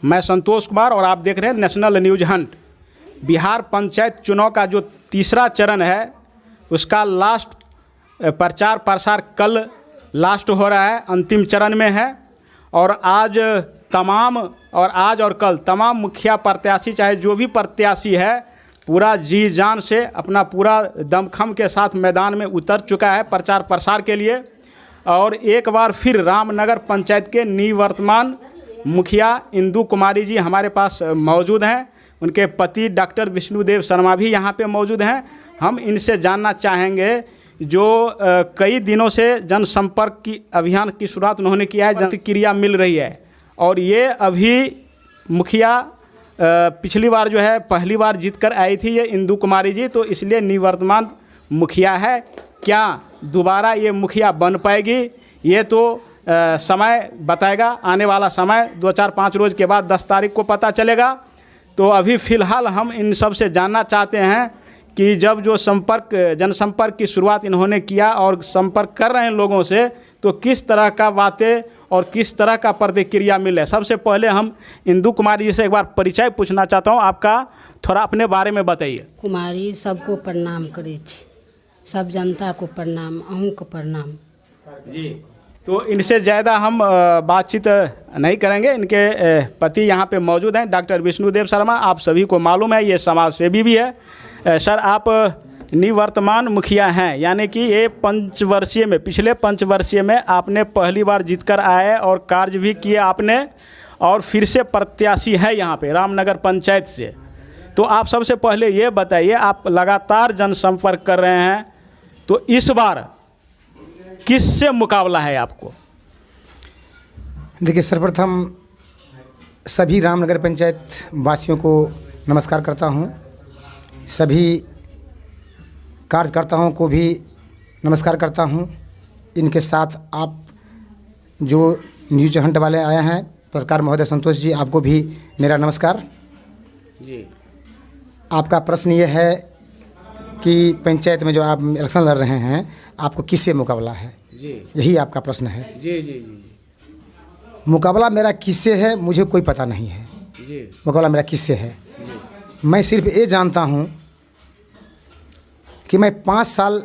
मैं संतोष कुमार और आप देख रहे हैं national news Hunt. Bihar panchayat चुनाव का जो तीसरा चरण है उसका लास्ट प्रचार प्रसार कल लास्ट हो रहा है, अंतिम चरण में है। और आज और कल तमाम मुखिया प्रत्याशी चाहे जो भी प्रत्याशी है पूरा जी जान से अपना पूरा दमखम के साथ मैदान में उतर चुका है प्रचार प्रसार के लिए। और एक बार फिर रामनगर पंचायत के निवर्तमान मुखिया इंदु कुमारी जी हमारे पास मौजूद हैं। उनके पति डॉक्टर विष्णुदेव शर्मा भी यहाँ पे मौजूद हैं। हम इनसे जानना चाहेंगे जो कई दिनों से जनसंपर्क की अभियान की शुरुआत उन्होंने किया है, प्रतिक्रिया मिल रही है। और ये अभी मुखिया पिछली बार जो है पहली बार जीत कर आई थी ये इंदु कुमारी जी, तो इसलिए निवर्तमान मुखिया है। क्या दोबारा ये मुखिया बन पाएगी ये तो समय बताएगा, आने वाला समय 2-4-5 रोज़ के बाद 10 तारीख को पता चलेगा। तो अभी फ़िलहाल हम इन सब से जानना चाहते हैं कि जब जो जनसंपर्क की शुरुआत इन्होंने किया और संपर्क कर रहे हैं लोगों से, तो किस तरह का बातें और किस तरह का प्रतिक्रिया मिले। सबसे पहले हम इंदु कुमारी जी से एक बार परिचय पूछना चाहता हूँ, आपका थोड़ा अपने बारे में बताइए। कुमारी सबको प्रणाम करे छी, सब जनता को प्रणाम, अहूँ को प्रणाम जी। तो इनसे ज़्यादा हम बातचीत नहीं करेंगे। इनके पति यहाँ पे मौजूद हैं डॉक्टर विष्णुदेव शर्मा, आप सभी को मालूम है ये समाज सेवी भी है। सर, आप निवर्तमान मुखिया हैं, यानी कि ये पिछले पंचवर्षीय में आपने पहली बार जीतकर आए और कार्य भी किए आपने, और फिर से प्रत्याशी है यहाँ पे रामनगर पंचायत से। तो आप सबसे पहले ये बताइए, आप लगातार जनसंपर्क कर रहे हैं, तो इस बार किससे मुकाबला है आपको? देखिए, सर्वप्रथम सभी रामनगर पंचायत वासियों को नमस्कार करता हूं, सभी कार्यकर्ताओं को भी नमस्कार करता हूं। इनके साथ आप जो न्यूज हंट वाले आए हैं पत्रकार महोदय संतोष जी, आपको भी मेरा नमस्कार जी। आपका प्रश्न ये है कि पंचायत में जो आप इलेक्शन लड़ रहे हैं आपको किससे मुकाबला है जी, यही आपका प्रश्न है। जी जी जी। मुकाबला मेरा किससे है मुझे कोई पता नहीं है जी। मुकाबला मेरा किससे है जी। मैं सिर्फ ये जानता हूँ कि मैं 5 साल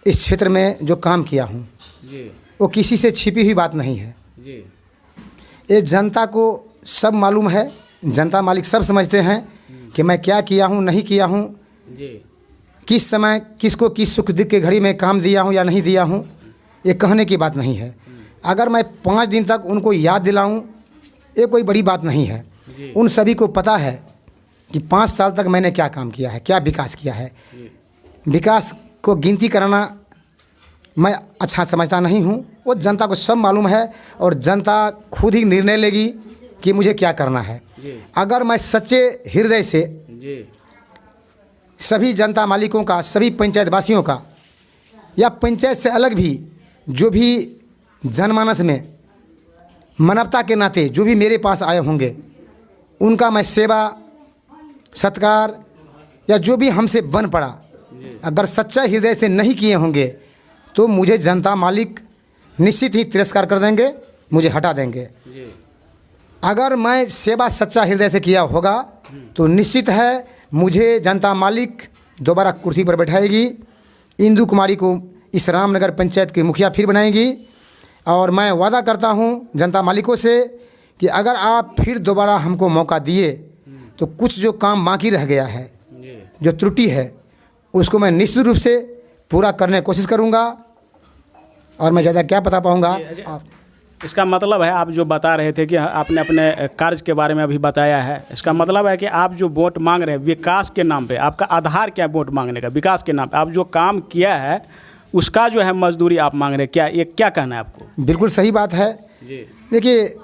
इस क्षेत्र में जो काम किया हूँ जी, वो किसी से छिपी हुई बात नहीं है। जी। ये जनता को सब मालूम है, जनता मालिक सब समझते हैं कि मैं क्या किया हूँ नहीं किया हूँ, जी। किस समय किसको किस सुख दुख के घड़ी में काम दिया हूँ या नहीं दिया हूँ, ये कहने की बात नहीं है। अगर मैं 5 दिन तक उनको याद दिलाऊं ये कोई बड़ी बात नहीं है। उन सभी को पता है कि 5 साल तक मैंने क्या काम किया है, क्या विकास किया है। विकास को गिनती कराना मैं अच्छा समझता नहीं हूँ, वो जनता को सब मालूम है और जनता खुद ही निर्णय लेगी कि मुझे क्या करना है। अगर मैं सच्चे हृदय से सभी जनता मालिकों का, सभी पंचायत वासियों का या पंचायत से अलग भी जो भी जनमानस में मानवता के नाते जो भी मेरे पास आए होंगे उनका मैं सेवा सत्कार या जो भी हमसे बन पड़ा अगर सच्चा हृदय से नहीं किए होंगे तो मुझे जनता मालिक निश्चित ही तिरस्कार कर देंगे, मुझे हटा देंगे। अगर मैं सेवा सच्चा हृदय से किया होगा तो निश्चित है मुझे जनता मालिक दोबारा कुर्सी पर बैठाएगी, इंदु कुमारी को इस रामनगर पंचायत की मुखिया फिर बनाएगी। और मैं वादा करता हूं जनता मालिकों से कि अगर आप फिर दोबारा हमको मौका दिए तो कुछ जो काम बाकी रह गया है, जो त्रुटि है, उसको मैं निश्चित रूप से पूरा करने की कोशिश करूंगा। और मैं ज़्यादा क्या बता पाऊंगा। इसका मतलब है, आप जो बता रहे थे कि आपने अपने कार्य के बारे में अभी बताया है, इसका मतलब है कि आप जो वोट मांग रहे हैं विकास के नाम पे, आपका आधार क्या है वोट मांगने का? विकास के नाम पे आप जो काम किया है उसका जो है मजदूरी आप मांग रहे हैं, क्या ये क्या कहना है आपको? बिल्कुल सही बात है जी। देखिए,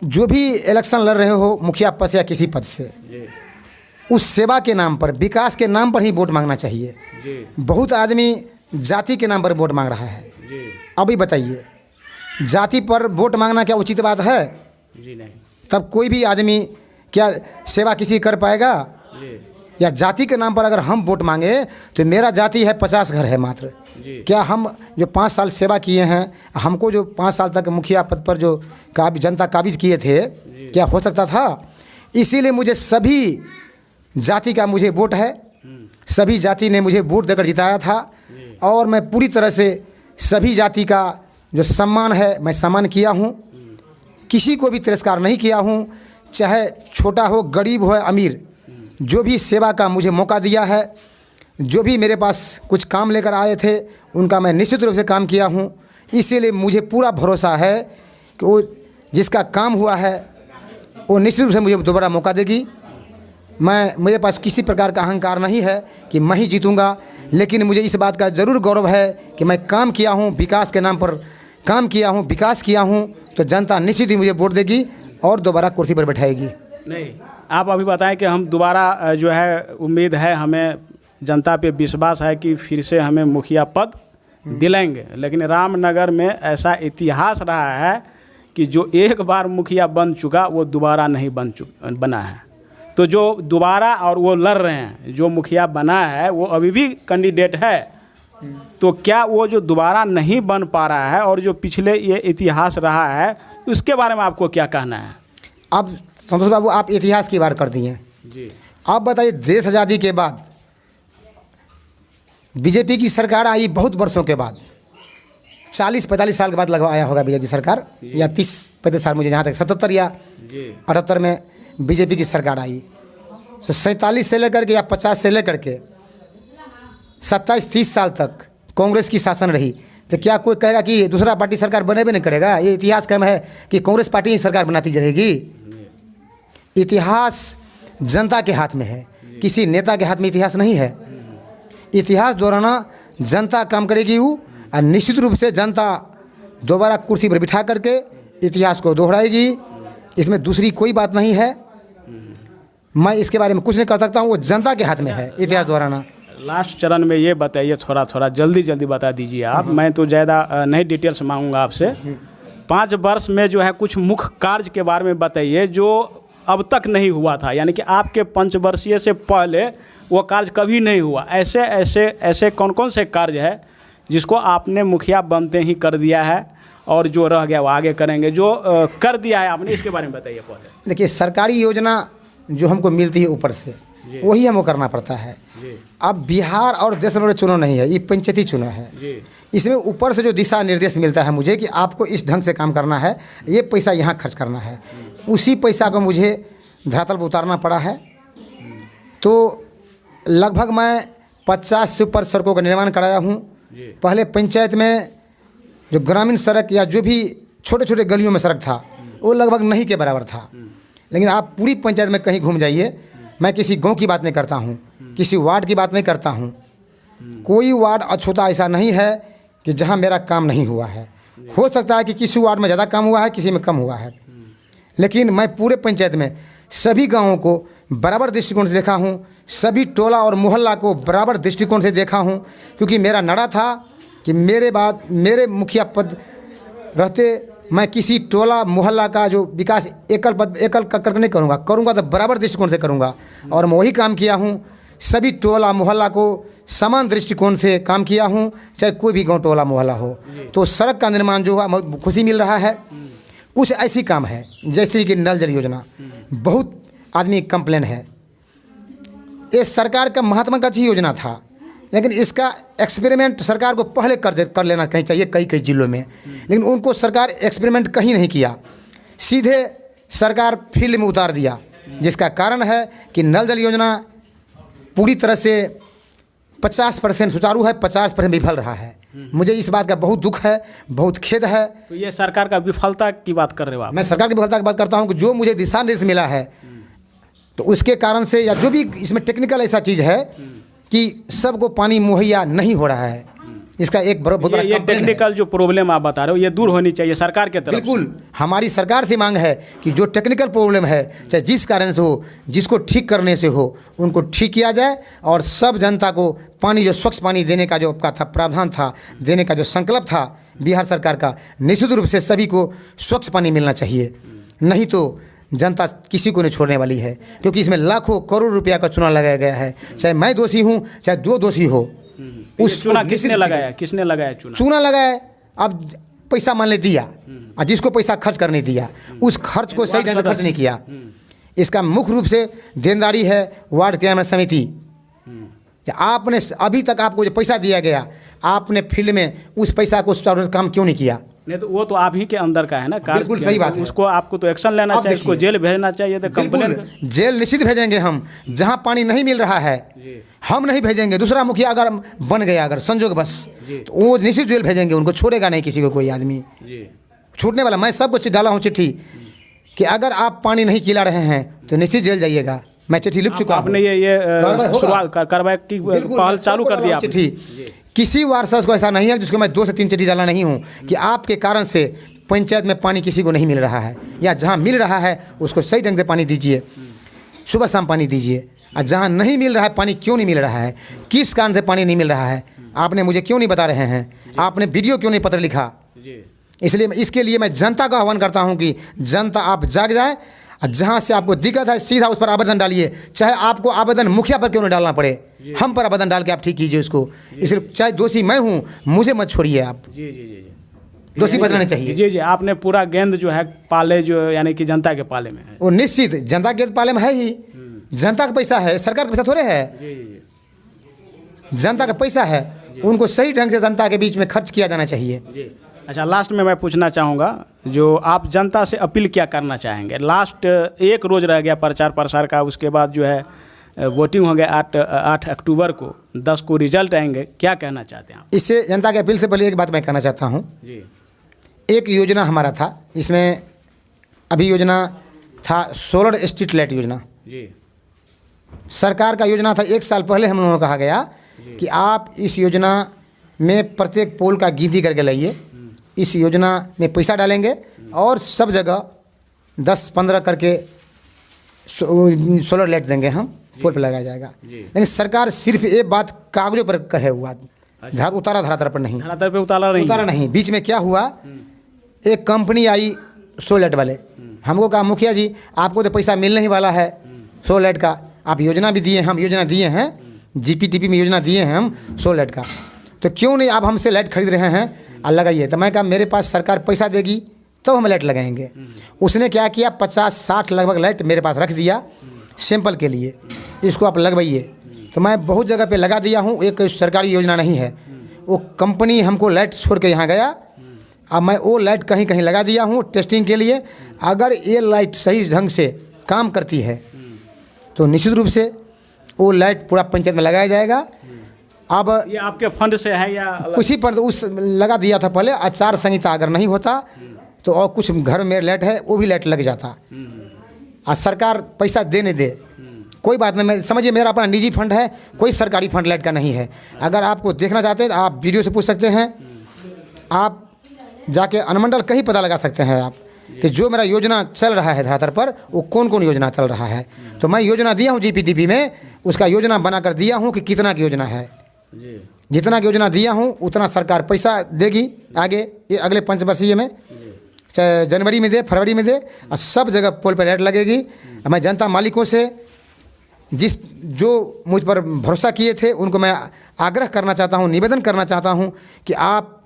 जो भी इलेक्शन लड़ रहे हो मुखिया पद से या किसी पद से जी, उस सेवा के नाम पर, विकास के नाम पर ही वोट मांगना चाहिए। जी। बहुत आदमी जाति के नाम पर वोट मांग रहा है। जी। अभी बताइए, जाति पर वोट मांगना क्या उचित बात है? जी नहीं। तब कोई भी आदमी क्या सेवा किसी कर पाएगा? जी। या जाति के नाम पर अगर हम वोट मांगे तो मेरा जाति है 50 घर है मात्र। क्या हम जो 5 साल सेवा किए हैं, हमको जो 5 साल तक मुखिया पद पर जो जनता काबिज किए थे, क्या हो सकता था? इसीलिए मुझे सभी जाति का मुझे वोट है, सभी जाति ने मुझे वोट देकर जिताया था और मैं पूरी तरह से सभी जाति का जो सम्मान है मैं सम्मान किया हूँ, किसी को भी तिरस्कार नहीं किया हूँ, चाहे छोटा हो, गरीब हो, अमीर, जो भी सेवा का मुझे मौका दिया है, जो भी मेरे पास कुछ काम लेकर आए थे उनका मैं निश्चित रूप से काम किया हूँ। इसीलिए मुझे पूरा भरोसा है कि वो जिसका काम हुआ है वो निश्चित रूप से मुझे दोबारा मौका देगी। मेरे पास किसी प्रकार का अहंकार नहीं है कि मैं ही जीतूँगा, लेकिन मुझे इस बात का ज़रूर गौरव है कि मैं काम किया हूँ, विकास के नाम पर काम किया हूँ, विकास किया हूँ, तो जनता निश्चित ही मुझे वोट देगी और दोबारा कुर्सी पर बैठाएगी। नहीं, आप अभी बताएं कि हम दोबारा जो है उम्मीद है, हमें जनता पे विश्वास है कि फिर से हमें मुखिया पद दिलाएंगे, लेकिन रामनगर में ऐसा इतिहास रहा है कि जो एक बार मुखिया बन चुका वो दोबारा नहीं बना है। तो जो दोबारा और वो लड़ रहे हैं, जो मुखिया बना है वो अभी भी कैंडिडेट है, तो क्या वो जो दोबारा नहीं बन पा रहा है और जो पिछले ये इतिहास रहा है उसके बारे में आपको क्या कहना है? अब संतोष बाबू, आप इतिहास की बात कर दिए जी। आप बताइए, देश आज़ादी के बाद बीजेपी की सरकार आई, बहुत वर्षों के बाद, 40-45 साल के बाद लगभग आया होगा बीजेपी सरकार, या 30-35 साल, मुझे जहाँ तक 77 या 78 में बीजेपी की सरकार आई। तो 47 से लेकर के या 50 से लेकर के 27-30 साल तक कांग्रेस की शासन रही, तो क्या कोई कहेगा कि दूसरा पार्टी सरकार बने भी नहीं करेगा? ये इतिहास कहना है कि कांग्रेस पार्टी ही सरकार बनाती रहेगी। इतिहास जनता के हाथ में है, किसी नेता के हाथ में इतिहास नहीं है। इतिहास दोहराना जनता काम करेगी वो, और निश्चित रूप से जनता दोबारा कुर्सी पर बिठा करके इतिहास को दोहराएगी। इसमें दूसरी कोई बात नहीं है। मैं इसके बारे में कुछ नहीं कर सकता हूँ, वो जनता के हाथ में है इतिहास दोहराना। लास्ट चरण में ये बताइए, थोड़ा जल्दी बता दीजिए आप, मैं तो ज़्यादा नहीं डिटेल्स मांगूंगा आपसे। 5 वर्ष में जो है कुछ मुख्य कार्य के बारे में बताइए जो अब तक नहीं हुआ था, यानी कि आपके 5 वर्षीय से पहले वो कार्य कभी नहीं हुआ। ऐसे कौन से कार्य है जिसको आपने मुखिया बनते ही कर दिया है और जो रह गया वो आगे करेंगे, जो कर दिया है आपने, इसके बारे में बताइए पहले। देखिए, सरकारी योजना जो हमको मिलती है ऊपर से, वही हमको करना पड़ता है। अब बिहार और देश में चुनाव नहीं है, ये पंचायती चुनाव है। इसमें ऊपर से जो दिशा निर्देश मिलता है मुझे कि आपको इस ढंग से काम करना है, ये पैसा यहाँ खर्च करना है, उसी पैसा को मुझे धरातल पर उतारना पड़ा है। तो लगभग मैं 50 से ऊपर सड़कों का निर्माण कराया हूँ। पहले पंचायत में जो ग्रामीण सड़क या जो भी छोटे छोटे गलियों में सड़क था वो लगभग नहीं के बराबर था, लेकिन आप पूरी पंचायत में कहीं घूम जाइए, मैं किसी गांव की बात नहीं करता हूं, किसी वार्ड की बात नहीं करता हूं, कोई वार्ड अछूता ऐसा नहीं है कि जहां मेरा काम नहीं हुआ है। हो सकता है कि किसी वार्ड में ज़्यादा काम हुआ है, किसी में कम हुआ है, लेकिन मैं पूरे पंचायत में सभी गाँवों को बराबर दृष्टिकोण से देखा हूँ, सभी टोला और मोहल्ला को बराबर दृष्टिकोण से देखा हूँ, क्योंकि मेरा नारा था कि मेरे मुखिया पद रहते मैं किसी टोला मोहल्ला का जो विकास एकल कर नहीं करूँगा तो बराबर दृष्टिकोण से करूँगा, और मैं वही काम किया हूँ। सभी टोला मोहल्ला को समान दृष्टिकोण से काम किया हूँ, चाहे कोई भी गाँव टोला मोहल्ला हो। तो सड़क का निर्माण जो हुआ खुशी मिल रहा है। कुछ ऐसी काम है जैसे कि नल जल योजना, बहुत आदमी कंप्लेन है, ये सरकार का महात्मा गांधी योजना था, लेकिन इसका एक्सपेरिमेंट सरकार को पहले कर लेना कहीं चाहिए कई जिलों में, लेकिन उनको सरकार एक्सपेरिमेंट कहीं नहीं किया, सीधे सरकार फील्ड में उतार दिया, जिसका कारण है कि नल जल योजना पूरी तरह से 50% सुचारू है, 50% विफल रहा है। मुझे इस बात का बहुत दुख है, बहुत खेद है। तो ये सरकार का विफलता की बात कर रहे हो आप? मैं सरकार की विफलता की बात करता हूँ कि जो मुझे दिशा निर्देश मिला है, तो उसके कारण से, या जो भी इसमें टेक्निकल ऐसा चीज़ है कि सबको पानी मुहैया नहीं हो रहा है, इसका एक बहुत बड़ा ये टेक्निकल जो प्रॉब्लम आप बता रहे हो ये दूर होनी चाहिए सरकार के तरफ। बिल्कुल, हमारी सरकार से मांग है कि जो टेक्निकल प्रॉब्लम है, चाहे जिस कारण से हो, जिसको ठीक करने से हो, उनको ठीक किया जाए, और सब जनता को पानी, जो स्वच्छ पानी देने का जो आपका था प्रावधान था, देने का जो संकल्प था बिहार सरकार का, निश्चित रूप से सभी को स्वच्छ पानी मिलना चाहिए। नहीं तो जनता किसी को नहीं छोड़ने वाली है, क्योंकि इसमें लाखों करोड़ रुपया का चुनाव लगाया गया है। चाहे मैं दोषी हूँ, चाहे दो दोषी हो, उस चुनाव किसने लगाया चुनाव लगाया। अब पैसा मान ले दिया, और जिसको पैसा खर्च करने दिया उस खर्च को सही ढंग से खर्च नहीं किया। इसका मुख्य रूप से देनदारी है वार्ड क्रियान्वयन समिति। आपने अभी तक आपको जो पैसा दिया गया, आपने फील्ड में उस पैसा को काम क्यों नहीं किया? नहीं तो वो तो आप ही के अंदर का है ना, बिल्कुल सही बात है। उसको आपको तो एक्शन लेना चाहिए, उसको जेल भेजना चाहिए। तो कंप्लेन जेल निश्चित भेजेंगे हम। जहाँ पानी नहीं मिल रहा है हम नहीं भेजेंगे। दूसरा मुखिया अगर बन गया, अगर संजोग बस, तो वो निश्चित जेल भेजेंगे। उनको छोड़ेगा नहीं किसी को, कोई आदमी छूटने वाला। मैं सबको डाला हूँ चिट्ठी कि अगर आप पानी नहीं खिला रहे हैं तो निश्चित जेल जाइएगा। मैं चिट्ठी लिख चुका हूँ। आपने ये शुरुआत कार्रवाई की पहल चालू कर दिया चिट्ठी। किसी वारसास को ऐसा नहीं है जिसको मैं 2 से 3 चिट्ठी डाला नहीं हूँ कि आपके कारण से पंचायत में पानी किसी को नहीं मिल रहा है, या जहाँ मिल रहा है उसको सही ढंग से पानी दीजिए, सुबह शाम पानी दीजिए। और जहाँ नहीं मिल रहा है पानी क्यों नहीं मिल रहा है, किस कारण से पानी नहीं मिल रहा है, आपने मुझे क्यों नहीं बता रहे हैं, आपने वीडियो क्यों नहीं पत्र लिखा। इसलिए इसके लिए मैं जनता का आह्वान करता हूँ कि जनता आप जाग जाए, और जहाँ से आपको दिक्कत है सीधा उस पर आवेदन डालिए। चाहे आपको आवेदन मुखिया पर क्यों न डालना पड़े, हम पर आवेदन डाल के आप ठीक कीजिए उसको। इसलिए चाहे दोषी मैं हूँ, मुझे मत छोड़िए आप। दोषी बदलना चाहिए। जी, आपने पूरा गेंद जो है पाले, जो यानी कि जनता के पाले में है। वो निश्चित जनता के पाले में है ही। जनता का पैसा है, सरकार का पैसा थोड़े है। जनता का पैसा है, उनको सही ढंग से जनता के बीच में खर्च किया जाना चाहिए। अच्छा, लास्ट में मैं पूछना चाहूँगा, जो आप जनता से अपील क्या करना चाहेंगे? लास्ट 1 रोज़ रह गया प्रचार प्रसार का, उसके बाद जो है वोटिंग हो गया 8 अक्टूबर को, 10 को रिजल्ट आएंगे, क्या कहना चाहते हैं आप? इससे जनता के अपील से पहले एक बात मैं कहना चाहता हूँ जी। एक योजना हमारा था, इसमें अभी योजना था सोलर स्ट्रीट लाइट योजना। जी। सरकार का योजना था, 1 साल पहले हम लोगों को कहा गया कि आप इस योजना में प्रत्येक पोल का गिनती करके लाइए। इस योजना में पैसा डालेंगे और सब जगह 10-15 करके सोलर लाइट देंगे, हम पोल पर लगाया जाएगा। लेकिन सरकार सिर्फ ये बात कागजों पर कहे हुआ, धरातल पर नहीं। धरातल पे उतारा नहीं। बीच में क्या हुआ, एक कंपनी आई सोलर लाइट वाले, हमको कहा मुखिया जी आपको तो पैसा मिलने ही वाला है सोलर लाइट का, आप योजना भी दिए, हम योजना दिए हैं, GPTP में योजना दिए हैं हम सोलर लाइट का, तो क्यों नहीं आप हमसे लाइट खरीद रहे हैं और लगाइए। तो मैं कहा मेरे पास सरकार पैसा देगी तो हम लाइट लगाएंगे। उसने क्या किया, 50-60 लगभग लाइट मेरे पास रख दिया सैंपल के लिए, इसको आप लगवाइए। तो मैं बहुत जगह पे लगा दिया हूँ। एक सरकारी योजना नहीं है, वो कंपनी हमको लाइट छोड़ के यहाँ गया, अब मैं वो लाइट कहीं कहीं लगा दिया हूँ टेस्टिंग के लिए। अगर ये लाइट सही ढंग से काम करती है तो निश्चित रूप से वो लाइट पूरा पंचायत में लगाया जाएगा। अब ये आपके फंड से है या उसी पर उस लगा दिया था पहले, आचार संहिता अगर नहीं होता तो और कुछ घर में लाइट है वो भी लाइट लग जाता। और सरकार पैसा देने दे कोई बात नहीं, मैं समझिए मेरा अपना निजी फंड है, कोई सरकारी फंड लाइट का नहीं है। अगर आपको देखना चाहते हैं तो आप वीडियो से पूछ सकते हैं, आप जाके अनुमंडल कहीं पता लगा सकते हैं आप कि जो मेरा योजना चल रहा है धरातल पर वो कौन कौन योजना चल रहा है। तो मैं योजना दिया हूँ GPTP में, उसका योजना बना कर दिया हूँ कि कितना की योजना है। जितना की योजना दिया हूँ उतना सरकार पैसा देगी आगे, ये अगले 5 वर्षीय में, चाहे जनवरी में दे, फरवरी में दे, और सब जगह पोल पर लाइट लगेगी। मैं जनता मालिकों से जो मुझ पर भरोसा किए थे उनको मैं आग्रह करना चाहता हूँ, निवेदन करना चाहता हूँ कि आप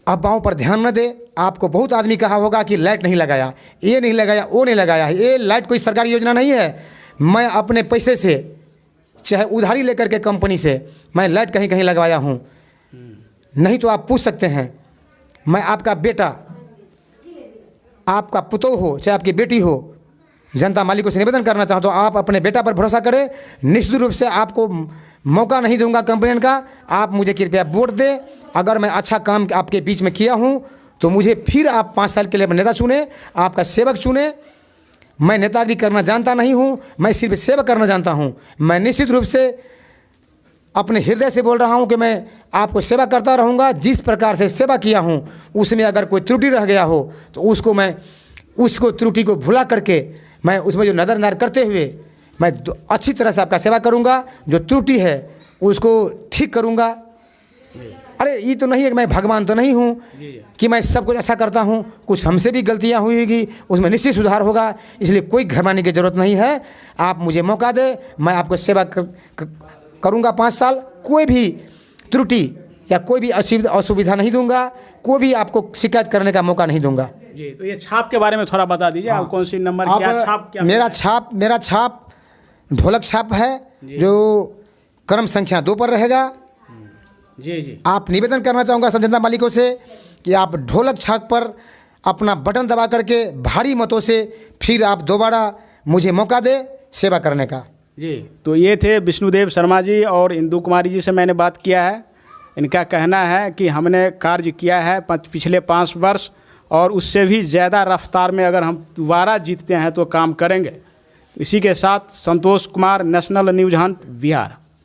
अफवाहों पर ध्यान न दें। आपको बहुत आदमी कहा होगा कि लाइट नहीं लगाया, ये नहीं लगाया, वो नहीं लगाया। ये लाइट कोई सरकारी योजना नहीं है। मैं अपने पैसे से चाहे उधारी लेकर के कंपनी से मैं लाइट कहीं कहीं लगवाया हूँ। नहीं तो आप पूछ सकते हैं, मैं आपका बेटा, आपका पुतोह हो चाहे आपकी बेटी हो, जनता मालिकों से निवेदन करना चाहता हूँ आप अपने बेटा पर भरोसा करें। निश्चित रूप से आपको मौका नहीं दूंगा कंप्लेन का, आप मुझे कृपया वोट दें। अगर मैं अच्छा काम आपके बीच में किया हूँ तो मुझे फिर आप 5 साल के लिए नेता चुने, आपका सेवक चुने। मैं नेतागिरी करना जानता नहीं हूँ, मैं सिर्फ सेवा करना जानता हूँ। मैं निश्चित रूप से अपने हृदय से बोल रहा हूँ कि मैं आपको सेवा करता रहूँगा। जिस प्रकार से सेवा किया हूँ उसमें अगर कोई त्रुटि रह गया हो तो उसको त्रुटि को भुला करके मैं उसमें जो नज़रअंदाज करते हुए मैं अच्छी तरह से आपका सेवा करूँगा। जो त्रुटि है उसको ठीक करूँगा। अरे ये तो नहीं है कि मैं भगवान तो नहीं हूँ कि मैं सब कुछ अच्छा करता हूँ, कुछ हमसे भी गलतियाँ हुई होगी, उसमें निश्चित सुधार होगा। इसलिए कोई घबराने की ज़रूरत नहीं है। आप मुझे मौका दे, मैं आपको सेवा करूँगा 5 साल। कोई भी त्रुटि या कोई भी असुविधा नहीं दूंगा, कोई भी आपको शिकायत करने का मौका नहीं दूंगा। जी, तो ये छाप के बारे में थोड़ा बता दीजिए। आप कौन सी नंबर, क्या छाप, क्या? मेरा छाप ढोलक छाप है, जो क्रम संख्या 2 पर रहेगा। जी जी। आप निवेदन करना चाहूँगा सब जनता मालिकों से कि आप ढोलक छाप पर अपना बटन दबा करके भारी मतों से फिर आप दोबारा मुझे मौका दे सेवा करने का। जी, तो ये थे विष्णुदेव शर्मा जी और इंदु कुमारी जी से मैंने बात किया है। इनका कहना है कि हमने कार्य किया है पिछले 5 वर्ष, और उससे भी ज़्यादा रफ्तार में अगर हम दोबारा जीतते हैं तो काम करेंगे। इसी के साथ Santosh Kumar, national news hunt, Bihar.